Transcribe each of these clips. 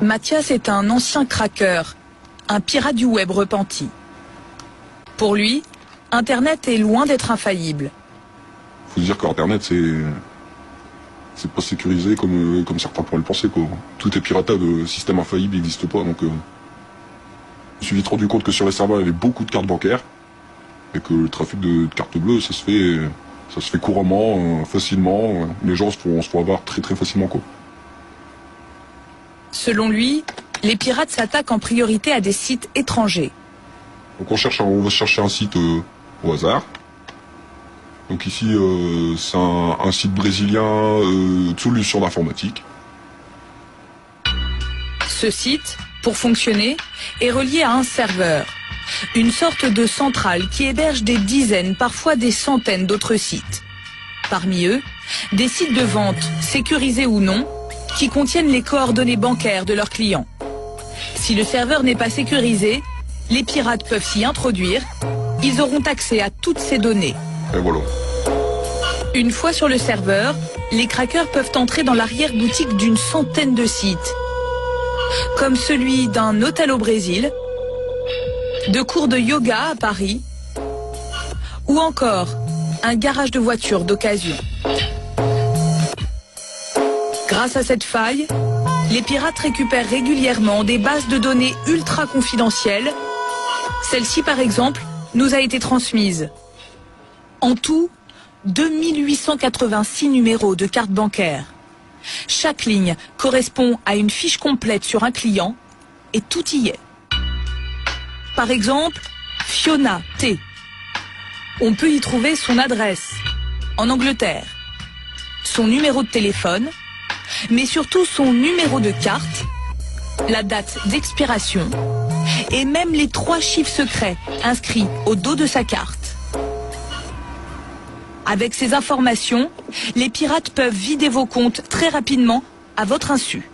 Mathias est un ancien cracker, un pirate du web repenti. Pour lui, Internet est loin d'être infaillible. Il faut se dire qu'Internet, c'est pas sécurisé comme certains pourraient le penser, quoi. Tout est piratable, le système infaillible n'existe pas. Donc, je me suis vite rendu compte que sur les serveurs, il y avait beaucoup de cartes bancaires et que le trafic de cartes bleues, ça se fait couramment, facilement. Les gens se font avoir très très facilement, quoi. Selon lui, les pirates s'attaquent en priorité à des sites étrangers. Donc on va chercher un site au hasard. Donc ici, c'est un site brésilien de solutions d'informatique. Ce site, pour fonctionner, est relié à un serveur. Une sorte de centrale qui héberge des dizaines, parfois des centaines d'autres sites. Parmi eux, des sites de vente, sécurisés ou non, qui contiennent les coordonnées bancaires de leurs clients. Si le serveur n'est pas sécurisé, les pirates peuvent s'y introduire. Ils auront accès à toutes ces données. Et voilà. Une fois sur le serveur, les crackers peuvent entrer dans l'arrière-boutique d'une centaine de sites. Comme celui d'un hôtel au Brésil, de cours de yoga à Paris, ou encore un garage de voitures d'occasion. Grâce à cette faille, les pirates récupèrent régulièrement des bases de données ultra confidentielles. Celle-ci, par exemple, nous a été transmise. En tout, 2886 numéros de carte bancaire. Chaque ligne correspond à une fiche complète sur un client et tout y est. Par exemple, Fiona T. On peut y trouver son adresse en Angleterre, son numéro de téléphone, mais surtout son numéro de carte, la date d'expiration et même les 3 chiffres secrets inscrits au dos de sa carte. Avec ces informations, les pirates peuvent vider vos comptes très rapidement à votre insu.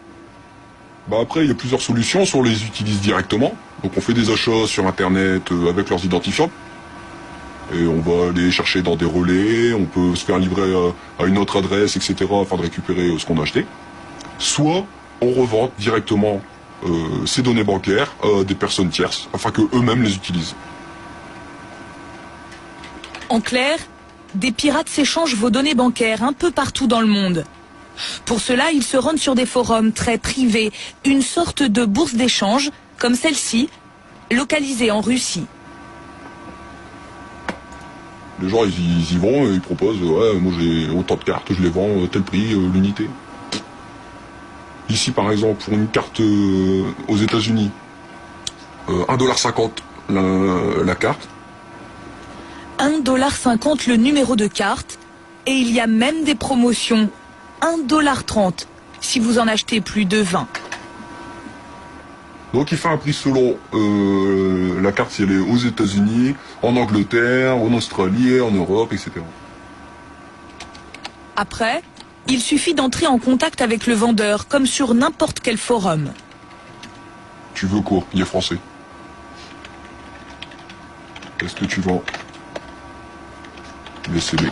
Après, il y a plusieurs solutions. Soit on les utilise directement. Donc on fait des achats sur Internet avec leurs identifiants. Et on va aller chercher dans des relais, on peut se faire livrer à une autre adresse, etc. afin de récupérer ce qu'on a acheté. Soit on revend directement ces données bancaires à des personnes tierces, afin qu'eux-mêmes les utilisent. En clair, des pirates s'échangent vos données bancaires un peu partout dans le monde. Pour cela, ils se rendent sur des forums très privés, une sorte de bourse d'échange, comme celle-ci, localisée en Russie. Les gens, ils y vont, ils proposent, ouais, moi j'ai autant de cartes, je les vends à tel prix, l'unité. Ici, par exemple, pour une carte aux États-Unis, 1,50 $ la carte. 1,50 $ le numéro de carte, et il y a même des promotions. 1,30 $ si vous en achetez plus de 20. Donc il fait un prix selon la carte si elle est aux États-Unis, en Angleterre, en Australie, en Europe, etc. Après, il suffit d'entrer en contact avec le vendeur, comme sur n'importe quel forum. Tu veux quoi? Il est français. Qu'est-ce que tu vends? BCB.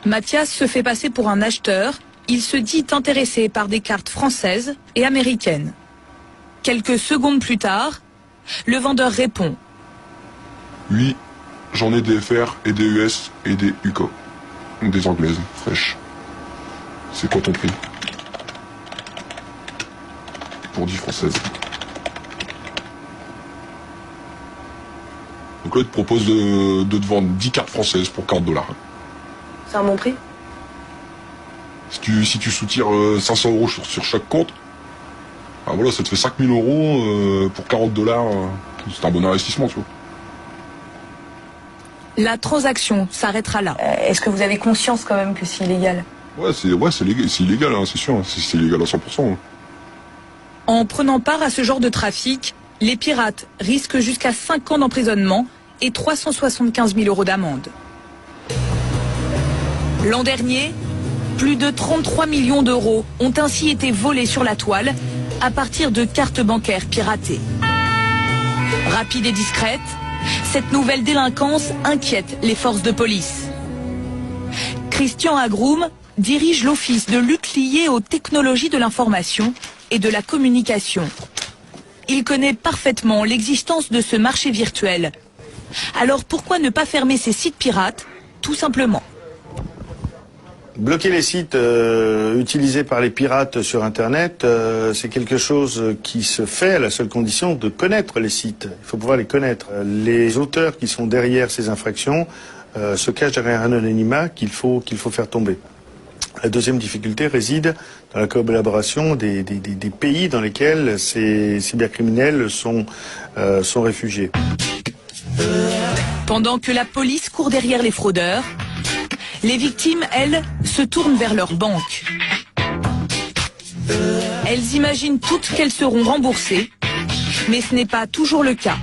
Mathias se fait passer pour un acheteur. Il se dit intéressé par des cartes françaises et américaines. Quelques secondes plus tard, le vendeur répond. Oui, j'en ai des FR et des US et des UK. Des anglaises, fraîches. C'est quoi ton prix? Pour 10 françaises. Donc là, il te propose de te vendre 10 cartes françaises pour 40 $. C'est un bon prix? Si tu soutires 500 € sur chaque compte, voilà, ça te fait 5000 € pour 40 $. C'est un bon investissement, tu vois. La transaction s'arrêtera là. Est-ce que vous avez conscience quand même que c'est illégal? Ouais, c'est illégal, hein, c'est sûr. C'est illégal à 100%. Hein. En prenant part à ce genre de trafic, les pirates risquent jusqu'à 5 ans d'emprisonnement et 375 000 € d'amende. L'an dernier, plus de 33 millions d'euros ont ainsi été volés sur la toile à partir de cartes bancaires piratées. Rapide et discrète, cette nouvelle délinquance inquiète les forces de police. Christian Agroum dirige l'office de lutte liée aux technologies de l'information et de la communication. Il connaît parfaitement l'existence de ce marché virtuel. Alors pourquoi ne pas fermer ces sites pirates, tout simplement? Bloquer les sites utilisés par les pirates sur Internet, c'est quelque chose qui se fait à la seule condition de connaître les sites. Il faut pouvoir les connaître. Les auteurs qui sont derrière ces infractions se cachent derrière un anonymat qu'il faut faire tomber. La deuxième difficulté réside dans la collaboration des pays dans lesquels ces cybercriminels sont réfugiés. Pendant que la police court derrière les fraudeurs, les victimes, elles, se tournent vers leur banque. Elles imaginent toutes qu'elles seront remboursées, mais ce n'est pas toujours le cas.